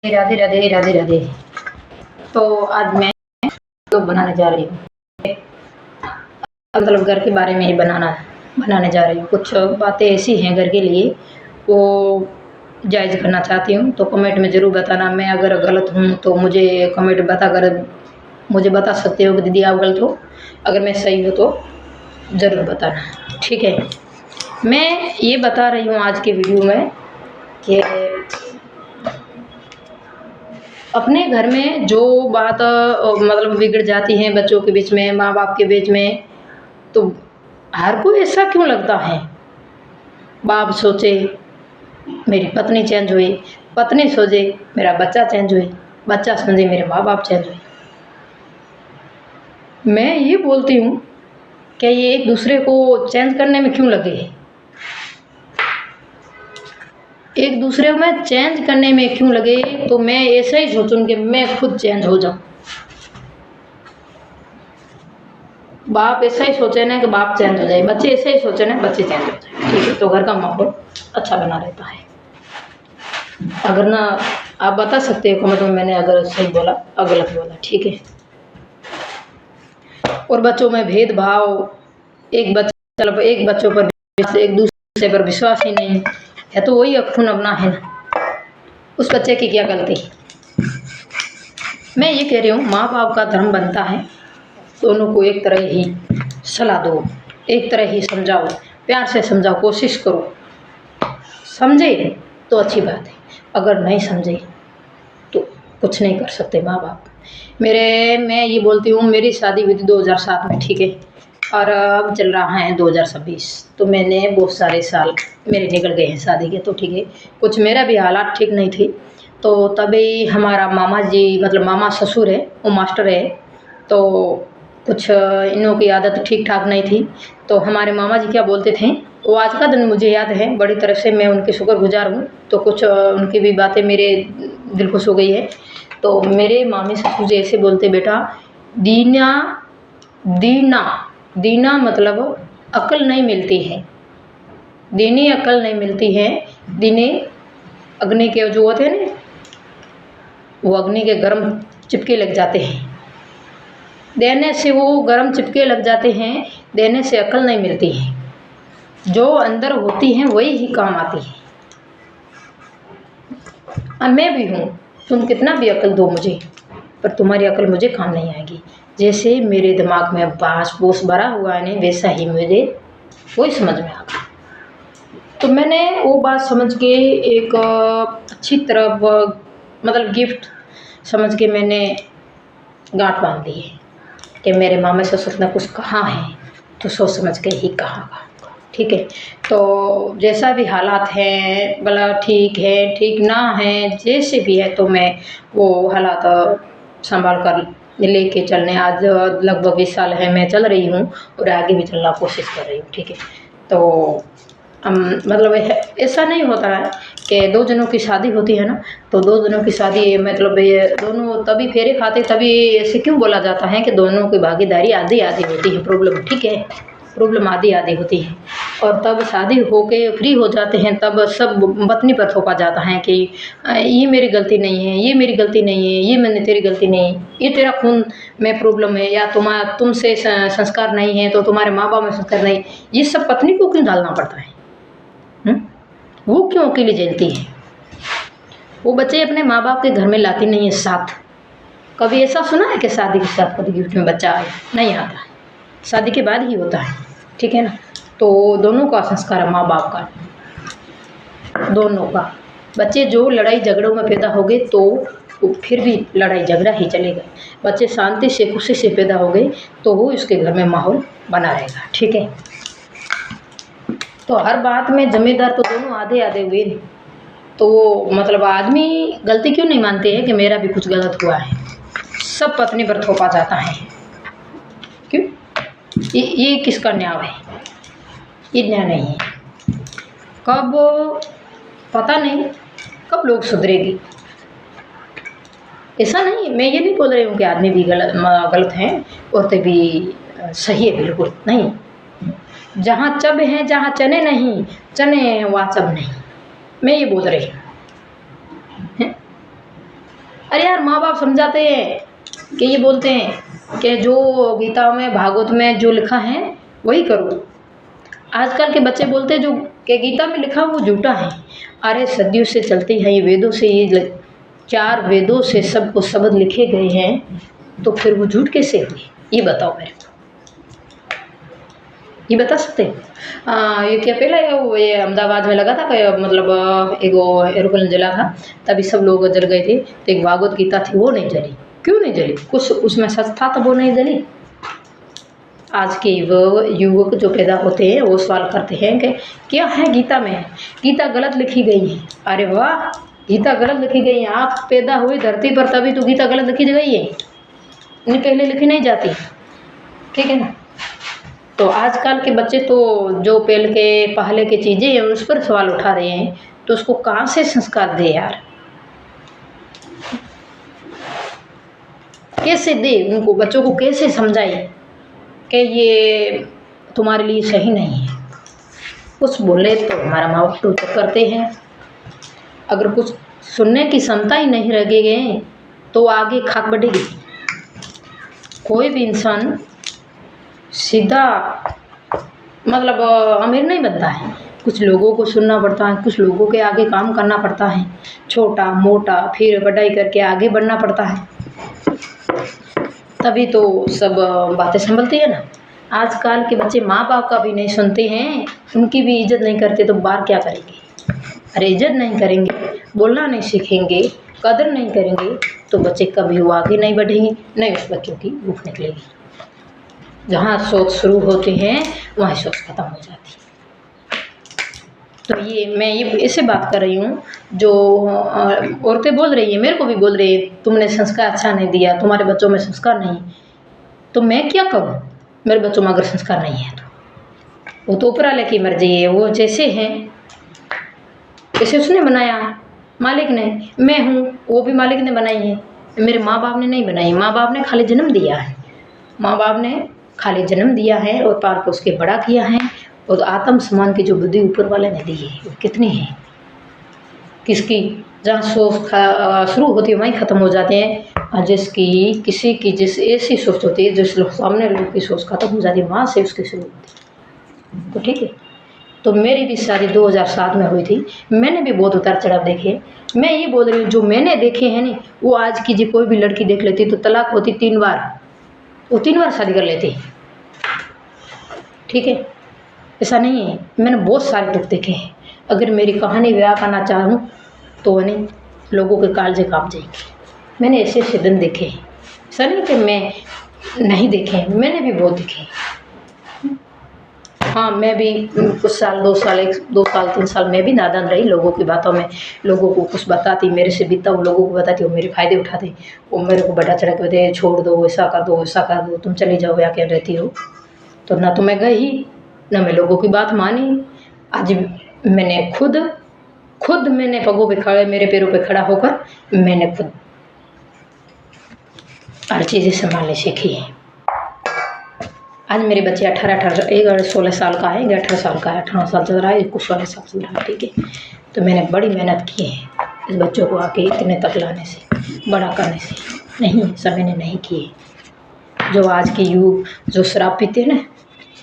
राधे राधे राधे राधे। तो आज मैं तो बनाने जा रही हूँ, मतलब घर के बारे में ही बनाने जा रही हूँ। कुछ बातें ऐसी हैं घर के लिए, वो जायज़ करना चाहती हूँ। तो कमेंट में ज़रूर बताना। मैं अगर गलत हूँ तो मुझे कमेंट बताकर मुझे बता सकते हो कि दीदी आप गलत हो। अगर मैं सही हूँ तो ज़रूर बताना, ठीक है। मैं ये बता रही हूँ आज के वीडियो में कि अपने घर में जो बात मतलब बिगड़ जाती है बच्चों के बीच में, माँ बाप के बीच में, तो हर कोई ऐसा क्यों लगता है। बाप सोचे मेरी पत्नी चेंज हुई, पत्नी सोचे मेरा बच्चा चेंज हुई, बच्चा समझे मेरे माँ बाप चेंज हुए। मैं ये बोलती हूँ कि ये एक दूसरे को चेंज करने में क्यों लगे, एक दूसरे में चेंज करने में क्यों लगे। तो मैं ऐसा ही सोचूं कि मैं खुद चेंज हो जाऊं। बाप ऐसा ही सोचे ना कि बाप चेंज हो जाए, बच्चे ऐसे ही सोचे ना बच्चे चेंज हो जाए, ठीक है। तो घर का माहौल अच्छा बना रहता है। अगर ना आप बता सकते हो कमेंट में मैंने अगर सही बोला और गलत बोला, ठीक है। और बच्चों में भेदभाव, एक बच्चों पर एक दूसरे पर विश्वास ही नहीं है, तो वही खून अपना है ना, उस बच्चे की क्या गलती। मैं ये कह रही हूँ माँ बाप का धर्म बनता है दोनों को एक तरह ही सलाह दो, एक तरह ही समझाओ, प्यार से समझाओ, कोशिश करो। समझे तो अच्छी बात है, अगर नहीं समझे तो कुछ नहीं कर सकते माँ बाप। मैं ये बोलती हूँ, मेरी शादी हुई थी 2007 में, ठीक है। और अब चल रहा है 2026, तो मैंने बहुत सारे साल मेरे निकल गए हैं शादी के, तो ठीक है। कुछ मेरा भी हालात ठीक नहीं थी, तो तभी हमारा मामा जी, मतलब मामा ससुर है, वो मास्टर है। तो कुछ इनों की आदत ठीक ठाक नहीं थी। तो हमारे मामा जी क्या बोलते थे, वो आज का दिन मुझे याद है बड़ी तरह से, मैं उनकी शुक्रगुजार हूँ। तो कुछ उनकी भी बातें मेरे दिल खुश हो गई है। तो मेरे मामी ससुर जी ऐसे बोलते, बेटा दीना दीना दीना मतलब अक्ल नहीं मिलती है, दीनी अक्ल नहीं मिलती है। दीने अग्नि के जो होते हैं ना, वो अग्नि के गर्म चिपके लग जाते हैं, देने से वो गर्म चिपके लग जाते हैं, देने से अक्ल नहीं मिलती है। जो अंदर होती हैं वही ही काम आती है। अब मैं भी हूँ, तुम कितना भी अक्ल दो मुझे, पर तुम्हारी अक्ल मुझे काम नहीं आएगी। जैसे मेरे दिमाग में बांस बूस भरा हुआ है ना, वैसा ही मुझे वही समझ में आ गया। तो मैंने वो बात समझ के एक अच्छी तरह मतलब गिफ्ट समझ के मैंने गांठ बांध दी है कि मेरे मामा ससुर ने कुछ कहा है तो सोच समझ के ही कहा, ठीक है। तो जैसा भी हालात हैं, भला ठीक है ठीक ना है, जैसे भी है, तो मैं वो हालात संभाल कर लेके चलने, आज लगभग 20 साल है मैं चल रही हूँ और आगे भी चलना कोशिश कर रही हूँ, ठीक है। तो मतलब ऐसा नहीं होता है कि दो जनों की शादी होती है ना, तो दो जनों की शादी मतलब ये दोनों तभी फेरे खाते, तभी ऐसे क्यों बोला जाता है कि दोनों की भागीदारी आधी आधी होती है, प्रॉब्लम, ठीक है, प्रॉब्लम आधी आधी होती है। और तब शादी होके फ्री हो जाते हैं, तब सब पत्नी पर थोपा जाता है कि ये मेरी गलती नहीं है, ये मेरी गलती नहीं है, ये मैंने तेरी गलती नहीं, ये तेरा खून में प्रॉब्लम है, या तुमसे संस्कार नहीं है तो तुम्हारे माँ बाप में संस्कार नहीं। ये सब पत्नी को क्यों डालना पड़ता है? वो क्यों अकेली झेलती है? वो बच्चे अपने माँ बाप के घर में लाती नहीं है साथ। कभी ऐसा सुना है कि शादी के साथ कभी गिफ्ट में बच्चा आए? नहीं आता है, शादी के बाद ही होता है, ठीक है ना। तो दोनों का संस्कार है, माँ बाप का, दोनों का। बच्चे जो लड़ाई झगड़ों में पैदा हो गए तो फिर भी लड़ाई झगड़ा ही चलेगा। बच्चे शांति से खुशी से पैदा हो गए तो वो इसके घर में माहौल बना रहेगा, ठीक है। तो हर बात में जिम्मेदार तो दोनों आधे आधे हुए। तो मतलब आदमी गलती क्यों नहीं मानते हैं कि मेरा भी कुछ गलत हुआ है, सब पत्नी पर थोपा जाता है। क्यों? ये किसका न्याय है? ये न्याय नहीं है। कब, पता नहीं कब लोग सुधरेगी। ऐसा नहीं, मैं ये नहीं बोल रही हूँ कि आदमी भी गलत हैं, औरतें भी सही है, बिल्कुल नहीं। जहाँ चब हैं, जहाँ चने नहीं, चने हैं वहाँ चब नहीं, मैं ये बोल रही हूँ। अरे यार, माँ बाप समझाते हैं कि ये बोलते हैं कि जो गीता में भागवत में जो लिखा है वही करो। आजकल के बच्चे बोलते हैं जो कि गीता में लिखा वो झूठा है। अरे सदियों से चलती है ये, वेदों से ये 4 वेदों से सब कुछ शब्द लिखे गए हैं, तो फिर वो झूठ कैसे हुई? ये बताओ मेरे को, ये बता सकते हैं? ये क्या पहले ये अहमदाबाद में लगा था कि मतलब एक वो एरोप्लेन जला था, तभी सब लोग जल गए थे। तो एक भागवत गीता थी वो नहीं जली, क्यों नहीं जली? कुछ उसमें सच था तो वो नहीं जली। आज के युवक जो पैदा होते हैं वो सवाल करते हैं कि क्या है गीता में, गीता गलत लिखी गई है। अरे वाह, गीता गलत लिखी गई है? आप पैदा हुए धरती पर तभी तो गीता गलत लिखी गई है, नहीं पहले लिखी नहीं जाती, ठीक है ना? तो आजकल के बच्चे तो जो पहले के चीज़ें हैं उस पर सवाल उठा रहे हैं, तो उसको कहाँ से संस्कार दे यार? कैसे दे उनको, बच्चों को कैसे समझाए कि ये तुम्हारे लिए सही नहीं है? कुछ बोले तो हमारा माँ बाप टोचर करते हैं। अगर कुछ सुनने की क्षमता ही नहीं रखेगी तो आगे खाक बढ़ेगी। कोई भी इंसान सीधा मतलब अमीर नहीं बनता है, कुछ लोगों को सुनना पड़ता है, कुछ लोगों के आगे काम करना पड़ता है, छोटा मोटा, फिर पढ़ाई करके आगे बढ़ना पड़ता है, तभी तो सब बातें संभलती है ना। आजकल के बच्चे माँ बाप का भी नहीं सुनते हैं, उनकी भी इज्जत नहीं करते, तो बाहर क्या करेंगे? अरे इज्जत नहीं करेंगे, बोलना नहीं सीखेंगे, कदर नहीं करेंगे, तो बच्चे कभी वो आगे नहीं बढ़ेंगे, नहीं उस बच्चों की भूख निकलेगी। जहाँ सोच शुरू होती हैं वहीं सोच खत्म हो जाती है। तो ये मैं ये ऐसे बात कर रही हूँ, जो औरतें बोल रही हैं, मेरे को भी बोल रही है, तुमने संस्कार अच्छा नहीं दिया, तुम्हारे बच्चों में संस्कार नहीं। तो मैं क्या करूँ? मेरे बच्चों में अगर संस्कार नहीं है तो वो तो ऊपर वाले की मर्जी है, वो जैसे हैं जैसे उसने बनाया, मालिक ने। मैं हूँ, वो भी मालिक ने बनाई है, मेरे माँ बाप ने नहीं बनाई। माँ बाप ने खाली जन्म दिया है, माँ बाप ने खाली जन्म दिया है और पाल पोस के बड़ा किया है। और आत्म सम्मान की जो बुद्धि ऊपर वाले ने दी है वो कितनी है? किसकी जहाँ सोच शुरू होती है वहीं ख़त्म हो जाते हैं, जिसकी किसी की जिस ऐसी सोच होती है, जिस सामने लोग की सोच ख़त्म हो जाती है, वहाँ से उसकी शुरू होती है। तो ठीक है, तो मेरी भी शादी 2007 में हुई थी, मैंने भी बहुत उतार चढ़ाव देखे। मैं ये बोल रही हूँ जो मैंने देखे हैं नहीं, वो आज की जो कोई भी लड़की देख लेती तो तलाक होती 3 बार, वो 3 बार शादी कर लेती, ठीक है? ऐसा नहीं है, मैंने बहुत सारे दुख देखे हैं। अगर मेरी कहानी बयां करना चाहूँ तो नहीं, लोगों के कालजे काँप जाएंगे। मैंने ऐसे ऐसे दिन देखे हैं, ऐसा नहीं कि मैं नहीं देखे हैं, मैंने भी बहुत देखे हैं। हाँ, मैं भी कुछ साल 2 साल 3 साल मैं भी नादान रही, लोगों की बातों में लोगों को कुछ बताती, मेरे से बीता वो लोगों को बताती, वो मेरे फ़ायदे उठाते, वो मेरे को बढ़ा चढ़ा के बताते, छोड़ दो, ऐसा कर दो, ऐसा कर दो, तुम चली जाओ या क्या रहती हो। तो ना तो मैं गई, ना मैं लोगों की बात मानी। आज मैंने खुद मैंने पगों पे खड़े, मेरे पैरों पे खड़ा होकर मैंने खुद हर चीज़ें संभालनी सीखी है। आज मेरे बच्चे 18 एक 16 साल का है, 18 साल का है, 18 साल चल रहा है, कुछ 16 साल चल रहा है, ठीक है? तो मैंने बड़ी मेहनत की है इस बच्चों को आके इतने तक लाने से, बड़ा करने से। नहीं, सब मैंने नहीं किए। जो आज के युग जो शराब पीते हैं ना,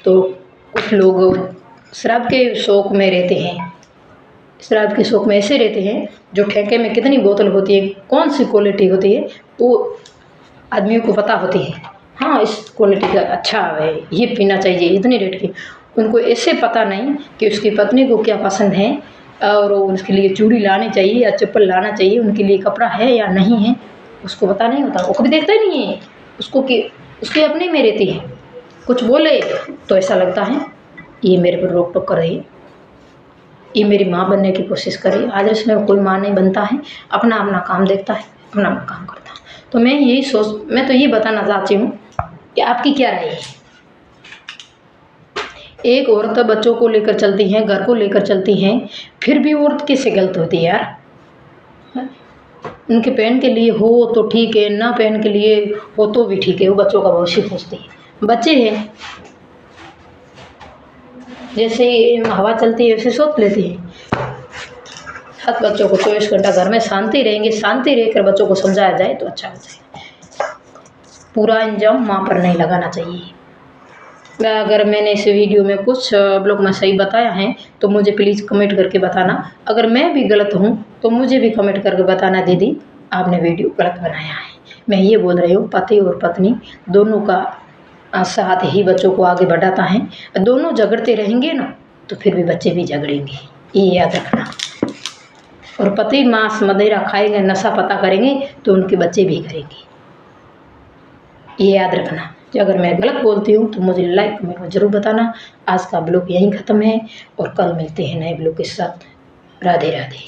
तो कुछ लोग शराब के शौक़ में रहते हैं, शराब के शौक़ में ऐसे रहते हैं जो ठेके में कितनी बोतल होती है, कौन सी क्वालिटी होती है, वो आदमियों को पता होती है। हाँ, इस क्वालिटी का अच्छा है, ये पीना चाहिए इतने रेट की। उनको ऐसे पता नहीं कि उसकी पत्नी को क्या पसंद है और उसके लिए चूड़ी लानी चाहिए या चप्पल लाना चाहिए, उनके लिए कपड़ा है या नहीं है, उसको पता नहीं होता। वो कभी देखता ही नहीं है उसको कि उसके अपने में रहती है। कुछ बोले तो ऐसा लगता है ये मेरे पर रोक टोक कर रही है, ये मेरी माँ बनने की कोशिश कर रही है। आज इसमें कोई माँ नहीं बनता है, अपना अपना काम देखता है, अपना अपना काम करता है। तो मैं तो ये बताना चाहती हूँ कि आपकी क्या राय है? एक औरत बच्चों को लेकर चलती हैं, घर को लेकर चलती हैं, फिर भी औरत कैसे गलत होती है यार? उनके पहन के लिए हो तो ठीक है, ना पहन के लिए हो तो भी ठीक है, वो बच्चों का भविष्य सोचती है। बच्चे हैं, जैसे हवा चलती है वैसे सोच लेती है। साथ बच्चों को 24 घंटा घर में शांति रहेंगे, शांति रहकर बच्चों को समझाया जाए तो अच्छा हो जाएगा। पूरा इंजाम माँ पर नहीं लगाना चाहिए। अगर मैंने इस वीडियो में कुछ ब्लॉग में सही बताया है तो मुझे प्लीज़ कमेंट करके बताना। अगर मैं भी गलत हूँ तो मुझे भी कमेंट करके बताना, दीदी आपने वीडियो गलत बनाया है। मैं ये बोल रही हूँ, पति और पत्नी दोनों का साथ ही बच्चों को आगे बढ़ाता है। दोनों झगड़ते रहेंगे ना तो फिर भी बच्चे भी झगड़ेंगे, ये याद रखना। और पति मांस मदिरा खाएंगे, नशा पता करेंगे तो उनके बच्चे भी करेंगे, ये याद रखना। कि अगर मैं गलत बोलती हूँ तो मुझे लाइक कमेंट में ज़रूर बताना। आज का ब्लॉग यहीं ख़त्म है और कल मिलते हैं नए ब्लॉग के साथ। राधे राधे।